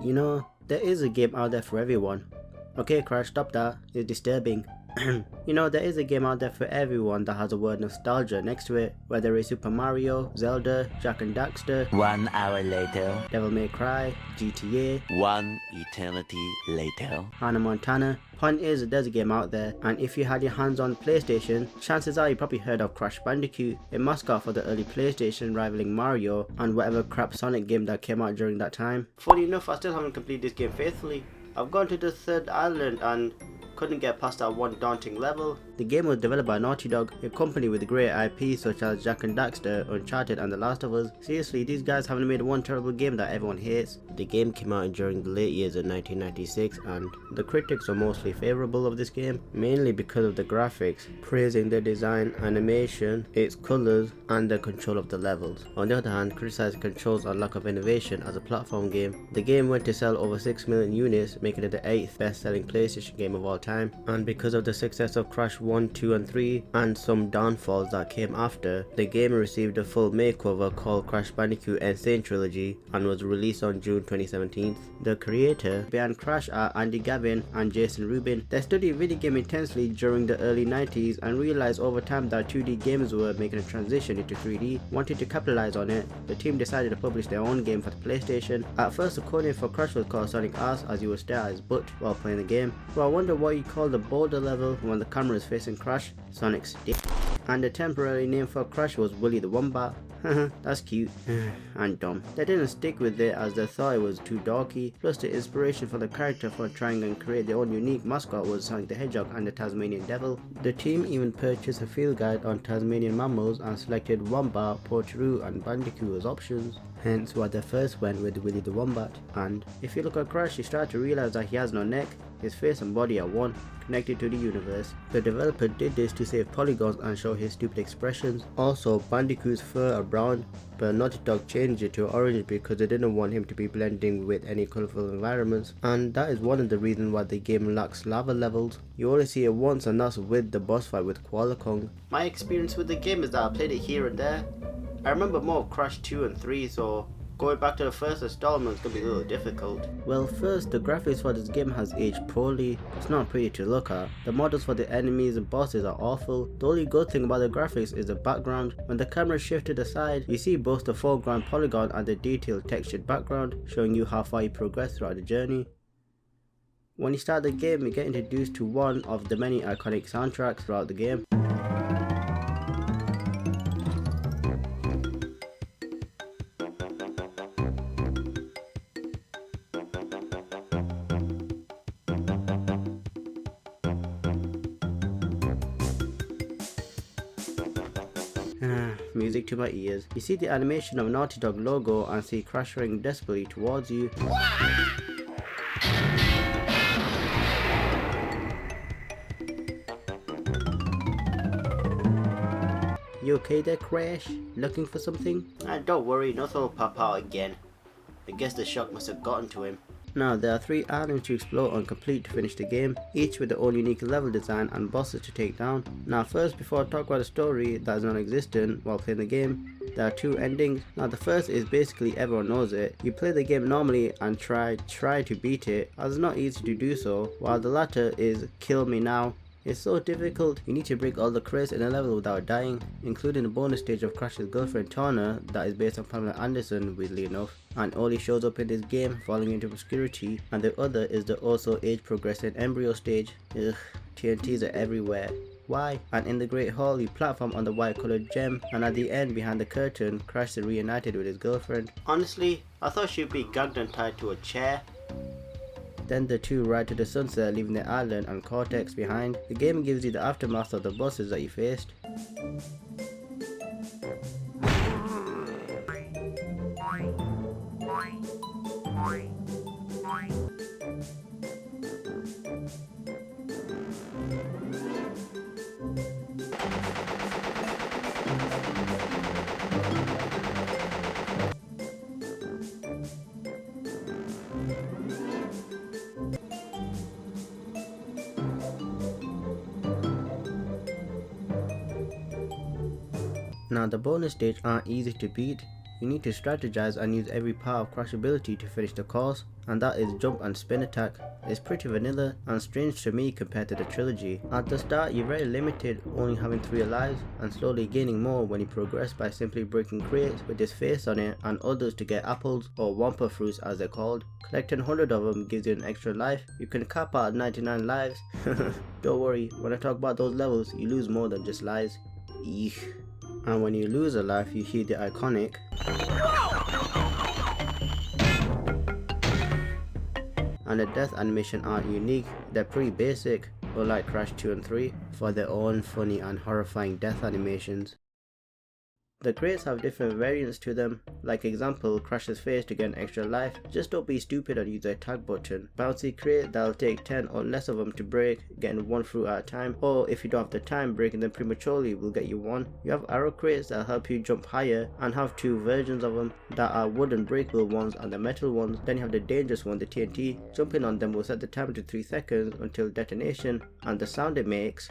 You know, there is a game out there for everyone. Okay, Crash, stop that. It's disturbing. You know, there is a game out there for everyone that has the word nostalgia next to it, whether it's Super Mario, Zelda, Jak and Daxter, 1 hour later, Devil May Cry, GTA, 1 eternity later. Hannah Montana. Point is, there's a game out there, and if you had your hands on PlayStation, chances are you probably heard of Crash Bandicoot, a mascot for the early PlayStation rivaling Mario and whatever crap Sonic game that came out during that time. Funny enough, I still haven't completed this game faithfully. I've gone to the third island and couldn't get past that one daunting level. The game was developed by Naughty Dog, a company with great IP such as Jak and Daxter, Uncharted and The Last of Us. Seriously, these guys haven't made one terrible game that everyone hates. The game came out during the late years of 1996 and the critics are mostly favourable of this game, mainly because of the graphics, praising the design, animation, its colours and the control of the levels. On the other hand, criticising controls and lack of innovation as a platform game. The game went to sell over 6 million units, making it the 8th best selling PlayStation game of all time, and because of the success of Crash 1, 2 and 3 and some downfalls that came after, the game received a full makeover called Crash Bandicoot Insane Trilogy and was released on June 2017. The creator behind Crash are Andy Gavin and Jason Rubin. They studied video game intensely during the early 90s and realized over time that 2D games were making a transition into 3D. Wanting to capitalize on it, the team decided to publish their own game for the PlayStation. At first, the codename for Crash was called Sonic Ass, as you would stare at his butt while playing the game. Well, I wonder what you call the boulder level when the camera is facing Crash. Sonic's dick. And the temporary name for Crash was Willy the Wombat. That's cute and dumb. They didn't stick with it as they thought it was too dorky, plus the inspiration for the character for trying and create their own unique mascot was Sonic the Hedgehog and the Tasmanian Devil. The team even purchased a field guide on Tasmanian mammals and selected Wombat, Potoroo and Bandicoot as options. Hence why they first went with Willy the Wombat. And if you look at Crash, you start to realize that he has no neck. His face and body are one, connected to the universe. The developer did this to save polygons and show his stupid expressions. Also, Bandicoot's fur are brown, but Naughty Dog changed it to orange because they didn't want him to be blending with any colourful environments. And that is one of the reasons why the game lacks lava levels. You only see it once, and that's with the boss fight with Koala Kong. My experience with the game is that I played it here and there. I remember more of Crash 2 and 3, so going back to the first installment is going to be a little difficult. Well, first, the graphics for this game has aged poorly. It's not pretty to look at. The models for the enemies and bosses are awful. The only good thing about the graphics is the background. When the camera shifts to the side, you see both the foreground polygon and the detailed textured background, showing you how far you progress throughout the journey. When you start the game, you get introduced to one of the many iconic soundtracks throughout the game. Music to my ears. You see the animation of Naughty Dog logo and see Crash running desperately towards you. You okay there, Crash? Looking for something? Don't worry, nothing will pop out again. I guess the shock must have gotten to him. Now, there are 3 islands to explore and complete to finish the game, each with their own unique level design and bosses to take down. Now first, before I talk about the story that is non-existent while playing the game, there are 2 endings. Now the first is basically everyone knows it. You play the game normally and try to beat it, as it's not easy to do so, while the latter is kill me now. It's so difficult. You need to break all the crates in a level without dying, including the bonus stage of Crash's girlfriend Turner that is based on Pamela Anderson, weirdly enough, and only shows up in this game falling into obscurity, and the other is the also age progressing embryo stage. Ugh, TNTs are everywhere. Why? And in the Great Hall, you platform on the white coloured gem, and at the end behind the curtain, Crash is reunited with his girlfriend. Honestly, I thought she'd be gagged and tied to a chair. Then the 2 ride to the sunset, leaving the island and Cortex behind. The game gives you the aftermath of the bosses that you faced. Now the bonus stage aren't easy to beat. you need to strategize and use every part of Crash ability to finish the course, and that is jump and spin attack. It's pretty vanilla and strange to me compared to the trilogy. At the start you're very limited, only having 3 lives, and slowly gaining more when you progress by simply breaking crates with his face on it and others to get apples, or Wombat fruits as they're called. Collecting 100 of them gives you an extra life. You can cap out at 99 lives. Don't worry, when I talk about those levels you lose more than just lives. Eek. And when you lose a life you hear the iconic and the death animation aren't unique, they're pretty basic, but like Crash 2 and 3 for their own funny and horrifying death animations. The crates have different variants to them, like example Crash's face to get an extra life. Just don't be stupid and use the attack button. Bouncy crate that'll take 10 or less of them to break, getting 1 fruit at a time, or if you don't have the time, breaking them prematurely will get you 1. You have arrow crates that'll help you jump higher and have 2 versions of them, that are wooden breakable ones and the metal ones. Then you have the dangerous one, the TNT. Jumping on them will set the timer to 3 seconds until detonation, and the sound it makes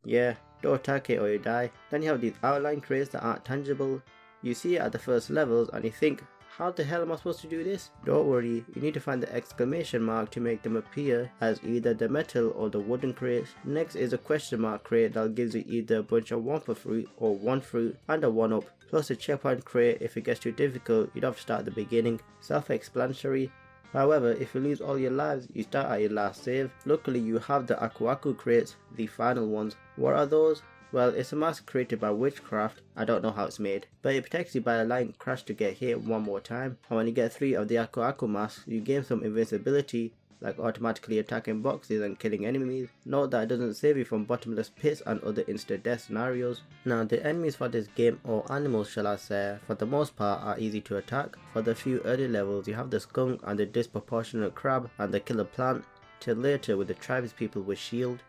yeah, don't attack it or you die. Then you have these outline crates that aren't tangible. You see it at the first levels and you think, how the hell am I supposed to do this? Don't worry, you need to find the exclamation mark to make them appear as either the metal or the wooden crates. Next is a question mark crate that gives you either a bunch of Wombat fruit or 1 fruit and a 1-up, plus a checkpoint crate. If it gets too difficult you'd have to start at the beginning. Self-explanatory. However, if you lose all your lives, you start at your last save. Luckily you have the Aku crates, the final ones. What are those? Well, it's a mask created by witchcraft. I don't know how it's made, but it protects you by allowing Crash to get hit 1 more time. And when you get 3 of the Aku masks, you gain some invincibility, like automatically attacking boxes and killing enemies. Note that it doesn't save you from bottomless pits and other instant death scenarios. Now the enemies for this game, or animals shall I say, for the most part are easy to attack. For the few early levels you have the skunk and the disproportionate crab and the killer plant, till later with the tribespeople with shield.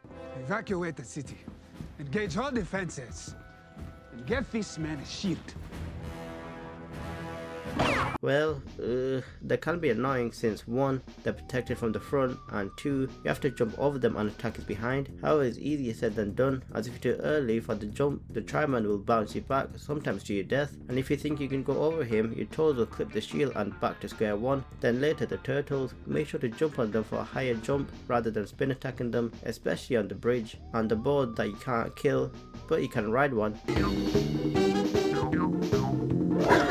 Evacuate the city, engage all defenses, and get this man a shield. Well, they can be annoying since 1, they're protected from the front, and 2, you have to jump over them and attack is behind. However, it's easier said than done, as if you do early for the jump, the triman will bounce you back, sometimes to your death, and if you think you can go over him, your toes will clip the shield and back to square 1. Then later the turtles, make sure to jump on them for a higher jump rather than spin attacking them, especially on the bridge, and the board that you can't kill, but you can ride one.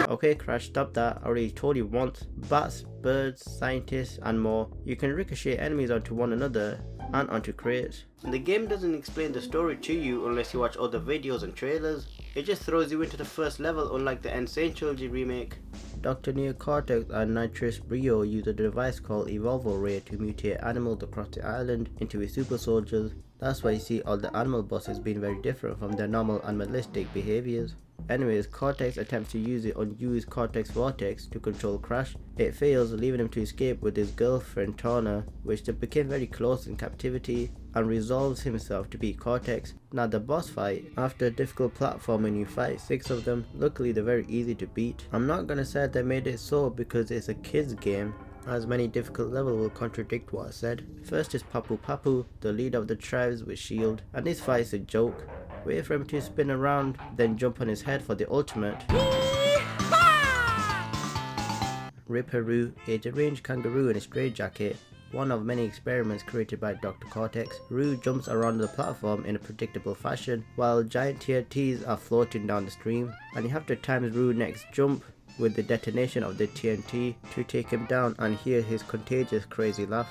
Okay Crash, stop that, I already told you once. Bats, birds, scientists and more. You can ricochet enemies onto one another and onto crates. The game doesn't explain the story to you unless you watch other videos and trailers. It just throws you into the first level, unlike the Insane Trilogy remake. Dr. Neocortex and Nitrous Brio use a device called Evolvo Ray to mutate animals across the island into his super soldiers. That's why you see all the animal bosses being very different from their normal animalistic behaviors. Anyways, Cortex attempts to use the unused Cortex Vortex to control Crash. It fails, leaving him to escape with his girlfriend Tawna, which they became very close in captivity, and resolves himself to beat Cortex. Now the boss fight, after a difficult platforming you fight 6 of them. Luckily they're very easy to beat. I'm not gonna say they made it so because it's a kids game, as many difficult levels will contradict what I said. First is Papu Papu, the leader of the tribes with shield, and this fight is a joke. Wait for him to spin around, then jump on his head for the ultimate. Ripperoo, a deranged kangaroo in a straitjacket, one of many experiments created by Dr. Cortex. Roo jumps around the platform in a predictable fashion, while giant TNTs are floating down the stream, and you have to time Roo's next jump with the detonation of the TNT to take him down and hear his contagious crazy laugh.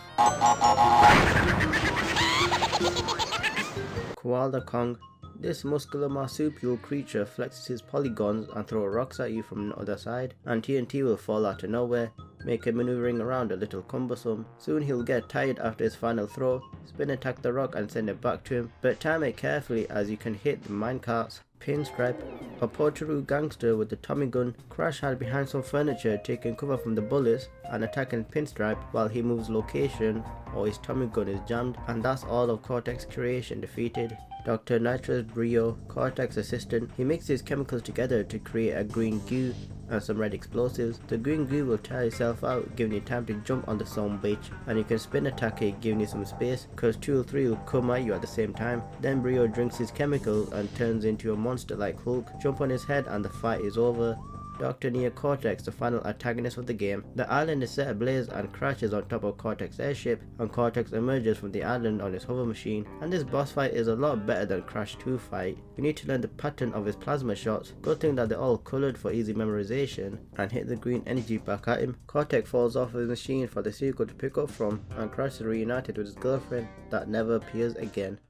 Koala Kong. This muscular marsupial creature flexes his polygons and throws rocks at you from the other side, and TNT will fall out of nowhere, making maneuvering around a little cumbersome. Soon he'll get tired after his final throw, spin attack the rock and send it back to him, but time it carefully as you can hit the minecarts. Pinstripe, a Potoroo gangster with the Tommy gun. Crash hide behind some furniture, taking cover from the bullets and attacking Pinstripe while he moves location or his Tommy gun is jammed, and that's all of Cortex creation defeated. Dr. Nitrous Brio, Cortex assistant, he mixes chemicals together to create a green goo and some red explosives. The green goo will tire itself out, giving you time to jump on the zone bitch, and you can spin attack it, giving you some space, cause 2 or 3 will come at you at the same time. Then Brio drinks his chemical and turns into a monster like Hulk. Jump on his head and the fight is over. Dr. Neo Cortex, the final antagonist of the game. The island is set ablaze and crashes on top of Cortex airship, and Cortex emerges from the island on his hover machine, and this boss fight is a lot better than Crash 2 fight. You need to learn the pattern of his plasma shots, good thing that they're all coloured for easy memorization, and hit the green energy back at him. Cortex falls off his machine for the sequel to pick up from, and Crash is reunited with his girlfriend that never appears again.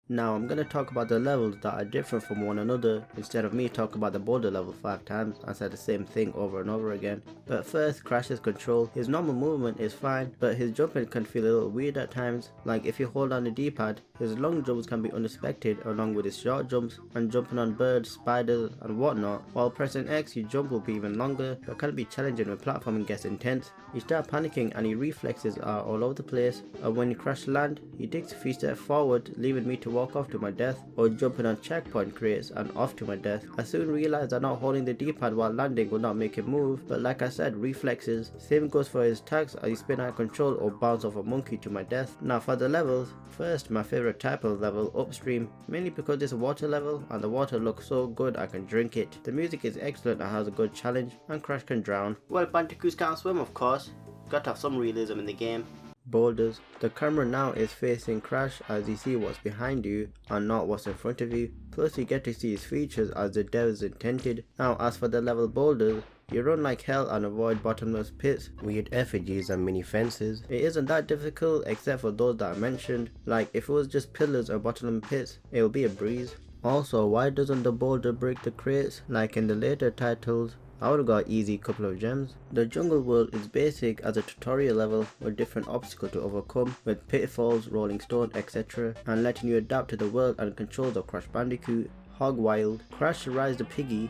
Now I'm going to talk about the levels that are different from one another, instead of me talking about the boulder level 5 times and said the same thing over and over again. But first, Crash's control. His normal movement is fine, but his jumping can feel a little weird at times. Like if you hold on the D-pad, his long jumps can be unexpected along with his short jumps, and jumping on birds, spiders and whatnot. While pressing X, your jump will be even longer, but can be challenging when platforming gets intense. You start panicking and your reflexes are all over the place, and when you crash land, he takes a few steps forward, leaving me to walk off to my death, or jumping on checkpoint crates and off to my death. I soon realized that not holding the D-pad while landing will not make him move, but like I said, reflexes. Same goes for his attacks as you spin out of control or bounce off a monkey to my death. Now for the levels, first my favorite type of level, upstream, mainly because it's a water level and the water looks so good I can drink it. The music is excellent and has a good challenge, and Crash can drown. Well, Bandicoots can't swim of course, got to have some realism in the game. Boulders. The camera now is facing Crash as you see what's behind you and not what's in front of you, plus you get to see his features as the devs intended. Now as for the level boulders, you run like hell and avoid bottomless pits, weird effigies and mini fences. It isn't that difficult except for those that I mentioned, like if it was just pillars or bottomless pits, it would be a breeze. Also, why doesn't the boulder break the crates like in the later titles? I would have got easy couple of gems. The jungle world is basic as a tutorial level with different obstacles to overcome, with pitfalls, rolling stone, etc. and letting you adapt to the world and controls of Crash Bandicoot. Hog Wild. Crash rides the Piggy.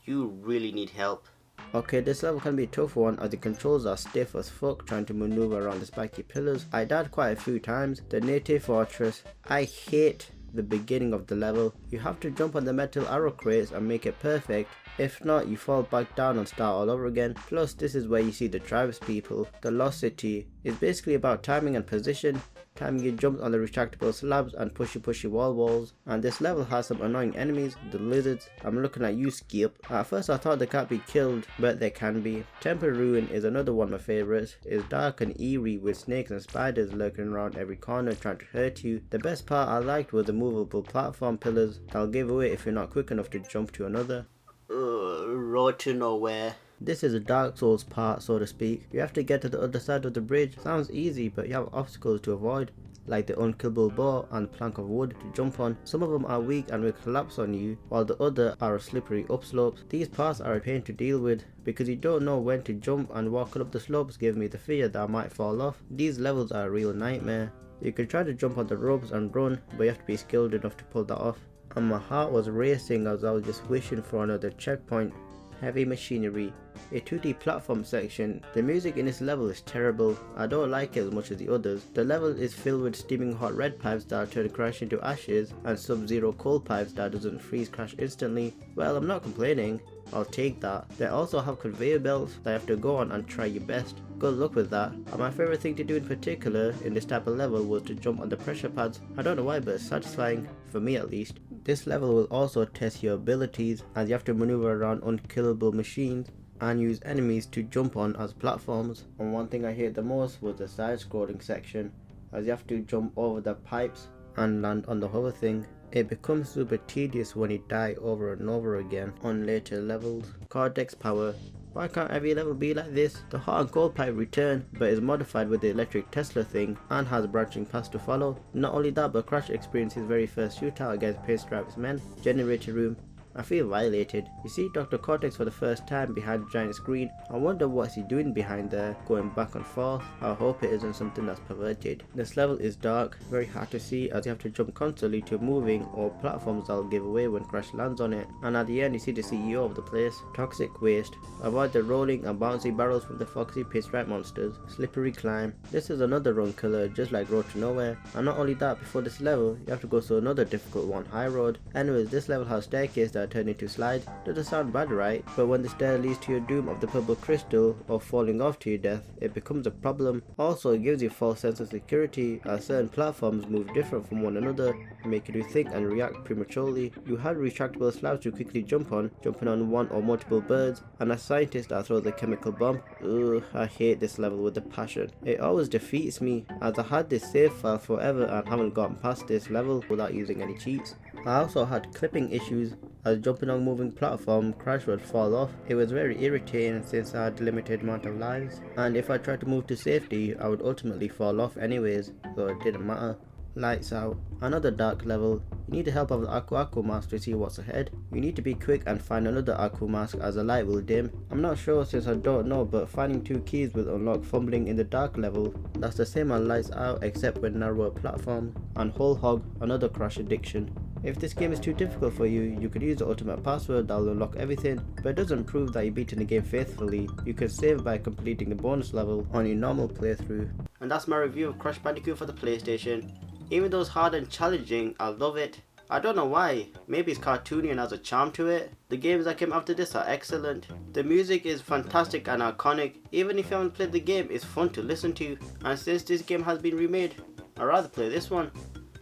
You really need help. Okay, this level can be a tough one as the controls are stiff as fuck trying to maneuver around the spiky pillars. I died quite a few times. The native fortress. I hate the beginning of the level. You have to jump on the metal arrow crates and make it perfect. If not, you fall back down and start all over again. Plus this is where you see the tribes people. The Lost City is basically about timing and position. Timing your jumps on the retractable slabs and pushy walls. And this level has some annoying enemies, the lizards. I'm looking at you, Skip. At first I thought they can't be killed, but they can be. Temple Ruin is another one of my favourites. It's dark and eerie with snakes and spiders lurking around every corner trying to hurt you. The best part I liked was the movable platform pillars that'll give away if you're not quick enough to jump to another. Road to nowhere. This is a Dark Souls part, so to speak. You have to get to the other side of the bridge. Sounds easy, but you have obstacles to avoid, like the unkillable bow and plank of wood to jump on. Some of them are weak and will collapse on you, while the other are slippery upslopes. These parts are a pain to deal with, because you don't know when to jump, and walking up the slopes gives me the fear that I might fall off. These levels are a real nightmare. You can try to jump on the ropes and run, but you have to be skilled enough to pull that off. And my heart was racing as I was just wishing for another checkpoint. Heavy machinery. A 2D platform section. The music in this level is terrible. I don't like it as much as the others. The level is filled with steaming hot red pipes that turn Crash into ashes, and sub-zero cold pipes that doesn't freeze Crash instantly. Well, I'm not complaining. I'll take that. They also have conveyor belts that you have to go on and try your best. Good luck with that. And my favourite thing to do in particular in this type of level was to jump on the pressure pads. I don't know why, but it's satisfying, for me at least. This level will also test your abilities as you have to maneuver around unkillable machines and use enemies to jump on as platforms. And one thing I hate the most was the side scrolling section, as you have to jump over the pipes and land on the hover thing. It becomes super tedious when you die over and over again on later levels. Cortex power. Why can't every level be like this? The hot and cold pipe return, but is modified with the electric Tesla thing and has branching paths to follow. Not only that, but Crash experienced his very first shootout against Pinstripe's men. Generator room. I feel violated. You see Dr. Cortex for the first time behind the giant screen. I wonder what's he doing behind there, going back and forth. I hope it isn't something that's perverted. This level is dark, very hard to see as you have to jump constantly to moving or platforms that'll give away when Crash lands on it. And at the end you see the CEO of the place. Toxic waste. Avoid the rolling and bouncy barrels from the foxy pinstripe monsters. Slippery climb. This is another run killer just like Road to Nowhere. And not only that, before this level you have to go through another difficult one, High Road. Anyways, this level has staircase that turn into slides. Doesn't sound bad, right? But when the stair leads to your doom of the purple crystal or falling off to your death, it becomes a problem. Also, it gives you false sense of security as certain platforms move different from one another, making you think and react prematurely. You had retractable slabs to quickly jump on, jumping on one or multiple birds, and a scientist that throws a chemical bomb. Ugh, I hate this level with a passion. It always defeats me as I had this save file forever and haven't gotten past this level without using any cheats. I also had clipping issues as jumping on moving platform, Crash would fall off. It was very irritating since I had limited amount of lives, and if I tried to move to safety I would ultimately fall off anyways, so it didn't matter. Lights out. Another dark level. You need the help of the Aku mask to see what's ahead. You need to be quick and find another Aku mask as the light will dim. I'm not sure since I don't know, but finding 2 keys will unlock fumbling in the dark level. That's the same on Lights Out except with narrower platforms. And Whole Hog, another Crash addiction. If this game is too difficult for you, you could use the ultimate password that will unlock everything, but it doesn't prove that you're beating the game faithfully. You can save by completing a bonus level on your normal playthrough. And that's my review of Crash Bandicoot for the PlayStation. Even though it's hard and challenging, I love it. I don't know why, maybe it's cartoony and has a charm to it. The games that came after this are excellent. The music is fantastic and iconic. Even if you haven't played the game, it's fun to listen to. And since this game has been remade, I'd rather play this one.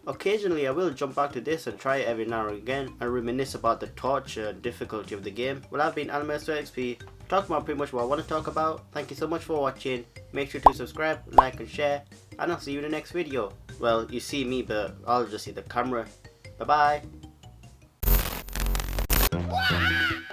Occasionally I will jump back to this and try it every now and again and reminisce about the torture and difficulty of the game. Well, I've been AnimersiveXP, talking about pretty much what I want to talk about. Thank you so much for watching. Make sure to subscribe, like and share, and I'll see you in the next video. Well, you see me, but I'll just see the camera. Bye bye.